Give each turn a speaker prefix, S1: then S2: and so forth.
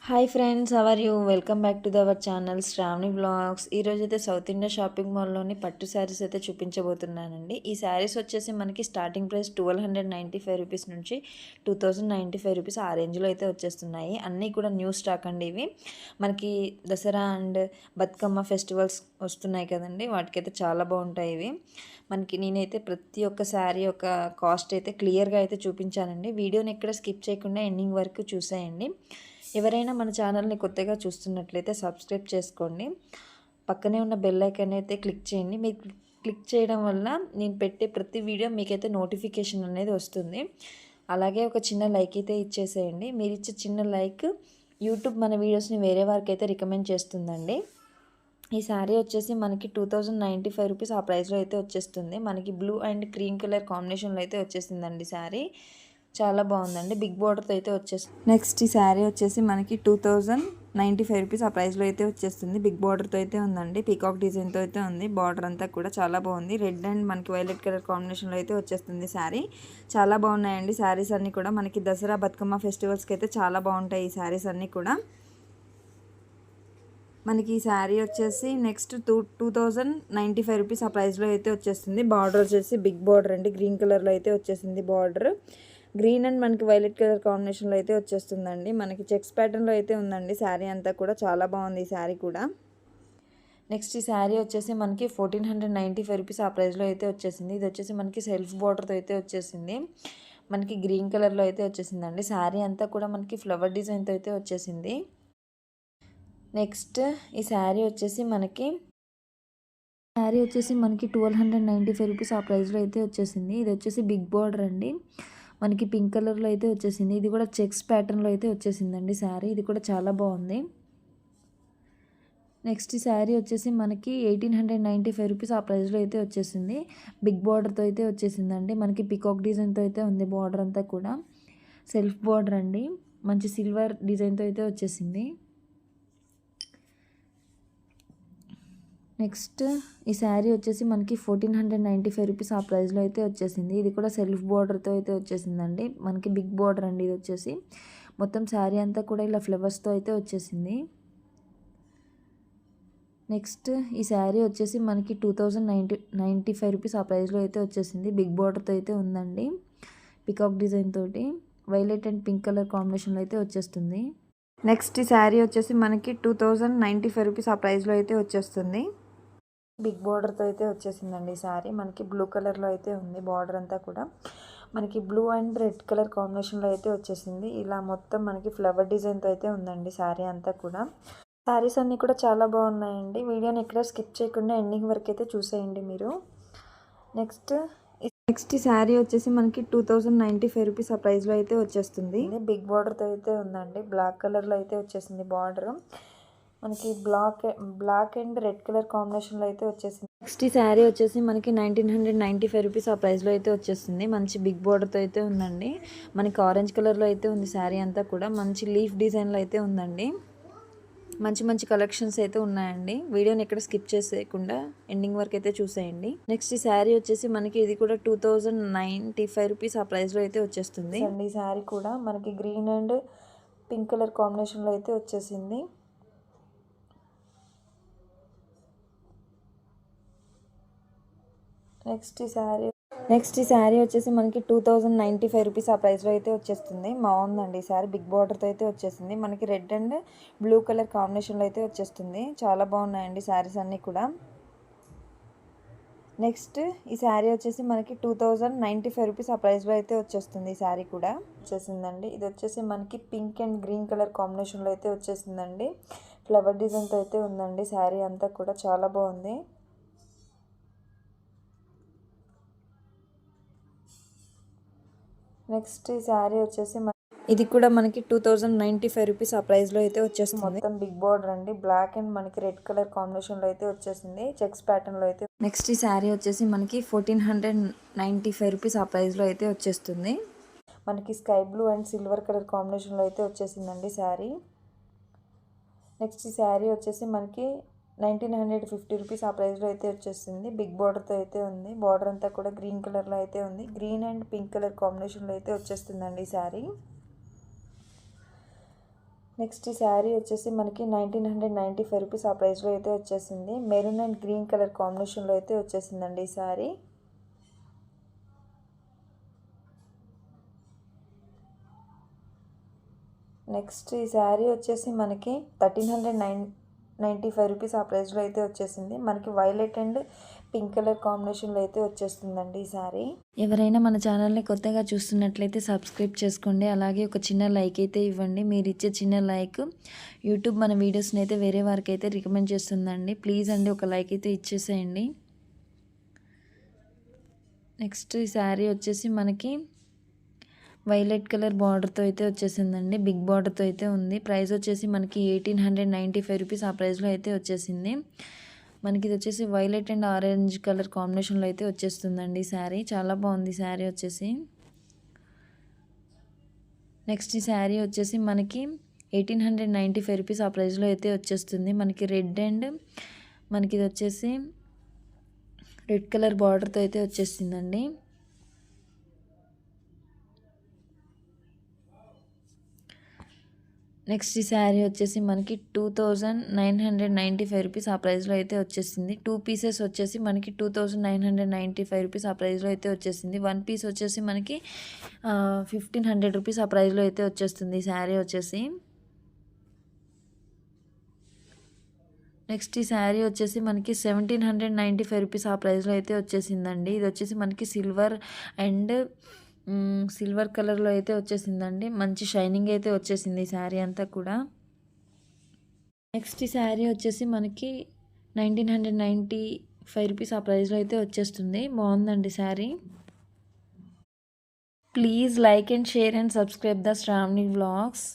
S1: Hi friends, how are you welcome back to our channel Sravani blogs. ఈరోజు అయితే south India shopping మాల్లోని పట్టు శారీస్ అయితే చూపించబోతున్నానండి. ఈ శారీస్ వచ్చేసి మనకి స్టార్టింగ్ ప్రైస్ 1295 రూపీస్ నుంచి 2095 రూపీస్ ఆ రేంజ్లో అయితే వచ్చేస్తున్నాయి. అన్నీ కూడా న్యూ స్టాక్ అండి. ఇవి మనకి దసరా అండ్ బతుకమ్మ ఫెస్టివల్స్ వస్తున్నాయి కదండి, వాటికైతే చాలా బాగుంటాయి ఇవి. మనకి నేనైతే ప్రతి ఒక్క శారీ యొక్క కాస్ట్ అయితే క్లియర్గా అయితే చూపించానండి. వీడియోని ఎక్కడ స్కిప్ చేయకుండా ఎండింగ్ వరకు చూసేయండి. ఎవరైనా మన ఛానల్ని కొత్తగా చూస్తున్నట్లయితే సబ్స్క్రైబ్ చేసుకోండి. పక్కనే ఉన్న బెల్ ఐకాన్ అయితే క్లిక్ చేయండి. మీరు క్లిక్ చేయడం వల్ల నేను పెట్టే ప్రతి వీడియో మీకైతే నోటిఫికేషన్ అనేది వస్తుంది. అలాగే ఒక చిన్న లైక్ అయితే ఇచ్చేసేయండి. మీరు ఇచ్చే చిన్న లైక్ యూట్యూబ్ మన వీడియోస్ని వేరే వారికి అయితే రికమెండ్ చేస్తుందండి. ఈ శారీ వచ్చేసి మనకి 2095 రూపీస్ ఆ ప్రైస్లో అయితే వచ్చేస్తుంది. మనకి బ్లూ అండ్ క్రీమ్ కలర్ కాంబినేషన్లో అయితే వచ్చేసిందండి శారీ. చాలా బాగుందండి. బిగ్ బార్డర్తో అయితే వచ్చేస్తుంది. నెక్స్ట్ ఈ శారీ వచ్చేసి మనకి 2095 రూపీస్ ఆ ప్రైస్లో అయితే వచ్చేస్తుంది. బిగ్ బార్డర్తో అయితే ఉందండి. పీకాక్ డిజైన్తో అయితే ఉంది. బార్డర్ అంతా కూడా చాలా బాగుంది. రెడ్ అండ్ మనకి వైలెట్ కలర్ కాంబినేషన్లో అయితే వచ్చేస్తుంది శారీ. చాలా బాగున్నాయండి శారీస్ అన్నీ కూడా. మనకి దసరా బతుకమ్మ ఫెస్టివల్స్కి అయితే చాలా బాగుంటాయి ఈ శారీస్ అన్నీ కూడా. మనకి ఈ శారీ వచ్చేసి నెక్స్ట్ 2095 రూపీస్ ఆ ప్రైస్లో అయితే వచ్చేస్తుంది. బార్డర్ వచ్చేసి బిగ్ బార్డర్ అండి. గ్రీన్ కలర్లో అయితే వచ్చేసింది బార్డర్. గ్రీన్ అండ్ మనకి వైలెట్ కలర్ కాంబినేషన్లో అయితే వచ్చేస్తుందండి. మనకి చెక్స్ ప్యాటర్న్లో అయితే ఉందండి శారీ అంతా కూడా. చాలా బాగుంది ఈ శారీ కూడా. నెక్స్ట్ ఈ శారీ వచ్చేసి మనకి 1495 రూపీస్ ఆ ప్రైస్లో అయితే వచ్చేసింది. ఇది వచ్చేసి మనకి సెల్ఫ్ బార్డర్తో అయితే వచ్చేసింది. మనకి గ్రీన్ కలర్లో అయితే వచ్చేసిందండి. శారీ అంతా కూడా మనకి ఫ్లవర్ డిజైన్తో అయితే వచ్చేసింది. నెక్స్ట్ ఈ శారీ వచ్చేసి మనకి 1295 రూపీస్ ఆ ప్రైస్లో అయితే వచ్చేసింది. ఇది వచ్చేసి బిగ్ బార్డర్ అండి. మనకి పింక్ కలర్లో అయితే వచ్చేసింది. ఇది కూడా చెక్స్ ప్యాటర్న్లో అయితే వచ్చేసిందండి శారీ. ఇది కూడా చాలా బాగుంది. నెక్స్ట్ ఈ శారీ వచ్చేసి మనకి 1895 రూపీస్ ఆ ప్రైస్లో అయితే వచ్చేసింది. బిగ్ బార్డర్తో అయితే వచ్చేసిందండి. మనకి పికాక్ డిజైన్తో అయితే ఉంది బార్డర్ అంతా కూడా. సెల్ఫ్ బార్డర్ అండి. మంచి సిల్వర్ డిజైన్తో అయితే వచ్చేసింది. నెక్స్ట్ ఈ శారీ వచ్చేసి మనకి 1495 రూపీస్ ఆ ప్రైస్లో అయితే వచ్చేసింది. ఇది కూడా సెల్ఫ్ బార్డర్తో అయితే వచ్చేసిందండి. మనకి బిగ్ బార్డర్ అండి. ఇది వచ్చేసి మొత్తం శారీ అంతా కూడా ఇలా ఫ్లవర్స్తో అయితే వచ్చేసింది. నెక్స్ట్ ఈ శారీ వచ్చేసి మనకి 2095 రూపీస్ ఆ ప్రైస్లో అయితే వచ్చేసింది. బిగ్ బార్డర్తో అయితే ఉందండి. పికాక్ డిజైన్ తోటి వైలెట్ అండ్ పింక్ కలర్ కాంబినేషన్లో అయితే వచ్చేస్తుంది. నెక్స్ట్ ఈ శారీ వచ్చేసి మనకి 2095 రూపీస్ ఆ ప్రైస్లో అయితే వచ్చేస్తుంది. బిగ్ బార్డర్తో అయితే వచ్చేసిందండి ఈ శారీ. మనకి బ్లూ కలర్లో అయితే ఉంది బార్డర్ అంతా కూడా. మనకి బ్లూ అండ్ రెడ్ కలర్ కాంబినేషన్లో అయితే వచ్చేసింది. ఇలా మొత్తం మనకి ఫ్లవర్ డిజైన్తో అయితే ఉందండి శారీ అంతా కూడా. శారీస్ అన్నీ కూడా చాలా బాగున్నాయండి. వీడియోని ఎక్కడ స్కిప్ చేయకుండా ఎండింగ్ వరకు అయితే చూసేయండి మీరు. నెక్స్ట్ ఈ శారీ వచ్చేసి మనకి 2095 రూపీస్ ఆ ప్రైస్లో అయితే వచ్చేస్తుంది. బిగ్ బార్డర్తో అయితే ఉందండి. బ్లాక్ కలర్లో అయితే వచ్చేసింది బార్డర్. మనకి బ్లాక్ అండ్ రెడ్ కలర్ కాంబినేషన్లో అయితే వచ్చేసింది. నెక్స్ట్ ఈ శారీ వచ్చేసి మనకి 1995 రూపీస్ ఆ ప్రైస్లో అయితే వచ్చేస్తుంది. మంచి బిగ్ బార్డర్తో అయితే ఉందండి. మనకి ఆరెంజ్ కలర్లో అయితే ఉంది శారీ అంతా కూడా. మంచి లీఫ్ డిజైన్లో అయితే ఉందండి. మంచి మంచి కలెక్షన్స్ అయితే ఉన్నాయండి. వీడియోని ఎక్కడ స్కిప్ చేసేయకుండా ఎండింగ్ వరకు అయితే చూసేయండి. నెక్స్ట్ ఈ శారీ వచ్చేసి మనకి ఇది కూడా 2095 రూపీస్ ఆ ప్రైస్లో అయితే వచ్చేస్తుంది. అండి ఈ శారీ కూడా మనకి గ్రీన్ అండ్ పింక్ కలర్ కాంబినేషన్లో అయితే వచ్చేసింది. నెక్స్ట్ ఈ శారీ వచ్చేసి మనకి 2095 రూపీస్ ఆ ప్రైస్లో అయితే వచ్చేస్తుంది. బాగుందండి ఈ శారీ. బిగ్ బార్డర్తో అయితే వచ్చేసింది. మనకి రెడ్ అండ్ బ్లూ కలర్ కాంబినేషన్లో అయితే వచ్చేస్తుంది. చాలా బాగున్నాయండి శారీస్ అన్నీ కూడా. నెక్స్ట్ ఈ శారీ వచ్చేసి మనకి 2095 రూపీస్ ఆ ప్రైస్లో అయితే వచ్చేస్తుంది. ఈ శారీ కూడా వచ్చేసిందండి. ఇది వచ్చేసి మనకి పింక్ అండ్ గ్రీన్ కలర్ కాంబినేషన్లో అయితే వచ్చేసిందండి. ఫ్లవర్ డిజైన్తో అయితే ఉందండి శారీ అంతా కూడా. చాలా బాగుంది. నెక్స్ట్ ఈ శారీ వచ్చేసి ఇది కూడా మనకి 2095 రూపీస్ ఆ ప్రైస్లో అయితే వచ్చేస్తుంది. మొత్తం బిగ్ బార్డర్ అండి. బ్లాక్ అండ్ మనకి రెడ్ కలర్ కాంబినేషన్లో అయితే వచ్చేసింది. చెక్స్ ప్యాటర్న్లో అయితే. నెక్స్ట్ ఈ శారీ వచ్చేసి మనకి 1495 రూపీస్ ఆ ప్రైస్లో అయితే వచ్చేస్తుంది. మనకి sky blue and silver colour కాంబినేషన్లో అయితే వచ్చేసిందండి శారీ. నెక్స్ట్ ఈ శారీ వచ్చేసి మనకి 1950 రూపీస్ ఆ ప్రైస్లో అయితే వచ్చేసింది. బిగ్ బార్డర్తో అయితే ఉంది. బార్డర్ అంతా కూడా గ్రీన్ కలర్లో అయితే ఉంది. గ్రీన్ అండ్ పింక్ కలర్ కాంబినేషన్లో అయితే వచ్చేస్తుందండి ఈ శారీ. నెక్స్ట్ ఈ శారీ వచ్చేసి మనకి 1995 రూపీస్ ఆ ప్రైస్లో అయితే వచ్చేసింది. మెరూన్ అండ్ గ్రీన్ కలర్ కాంబినేషన్లో అయితే వచ్చేసిందండి ఈ శారీ. నెక్స్ట్ ఈ శారీ వచ్చేసి మనకి 1395 రూపీస్ ఆ ప్రైస్లో అయితే వచ్చేసింది. మనకి వైలెట్ అండ్ పింక్ కలర్ కాంబినేషన్లో అయితే వచ్చేస్తుందండి ఈ శారీ. ఎవరైనా మన ఛానల్ని కొత్తగా చూస్తున్నట్లయితే సబ్స్క్రైబ్ చేసుకోండి. అలాగే ఒక చిన్న లైక్ అయితే ఇవ్వండి. మీరు ఇచ్చే చిన్న లైక్ యూట్యూబ్ మన వీడియోస్ని అయితే వేరే వారికి అయితే రికమెండ్ చేస్తుందండి. ప్లీజ్ అండి ఒక లైక్ అయితే ఇచ్చేసేయండి. నెక్స్ట్ ఈ శారీ వచ్చేసి మనకి వైలెట్ కలర్ బార్డర్తో అయితే వచ్చేసిందండి. బిగ్ బార్డర్తో అయితే ఉంది. ప్రైస్ వచ్చేసి మనకి 1895 రూపీస్ ఆ ప్రైస్లో అయితే వచ్చేసింది. మనకి ఇది వచ్చేసి వైలెట్ అండ్ ఆరెంజ్ కలర్ కాంబినేషన్లో అయితే వచ్చేస్తుందండి శారీ. చాలా బాగుంది శారీ వచ్చేసి. నెక్స్ట్ ఈ శారీ వచ్చేసి మనకి 1895 రూపీస్ ఆ ప్రైస్లో అయితే వచ్చేస్తుంది. మనకి రెడ్ అండ్ మనకి ఇది వచ్చేసి రెడ్ కలర్ బార్డర్తో అయితే వచ్చేసిందండి. నెక్స్ట్ ఈ శారీ వచ్చేసి మనకి 2995 రూపీస్ ఆ ప్రైస్లో అయితే వచ్చేసింది. 2 పీసెస్ వచ్చేసి మనకి 2995 రూపీస్ ఆ ప్రైస్లో అయితే వచ్చేసింది. 1 పీస్ వచ్చేసి మనకి 1500 రూపీస్ ఆ ప్రైస్లో అయితే వచ్చేస్తుంది ఈ శారీ వచ్చేసి. నెక్స్ట్ ఈ శారీ వచ్చేసి మనకి 1795 రూపీస్ ఆ ప్రైస్లో అయితే వచ్చేసిందండి. ఇది వచ్చేసి మనకి సిల్వర్ అండ్ సిల్వర్ కలర్లో అయితే వచ్చేసిందండి. మంచి షైనింగ్ అయితే వచ్చేసింది ఈ శారీ అంతా కూడా. నెక్స్ట్ ఈ శారీ వచ్చేసి మనకి 1995 రూపీస్ ఆ ప్రైస్లో అయితే వచ్చేస్తుంది. బాగుందండి sari. Please like and share and subscribe the Sravani vlogs.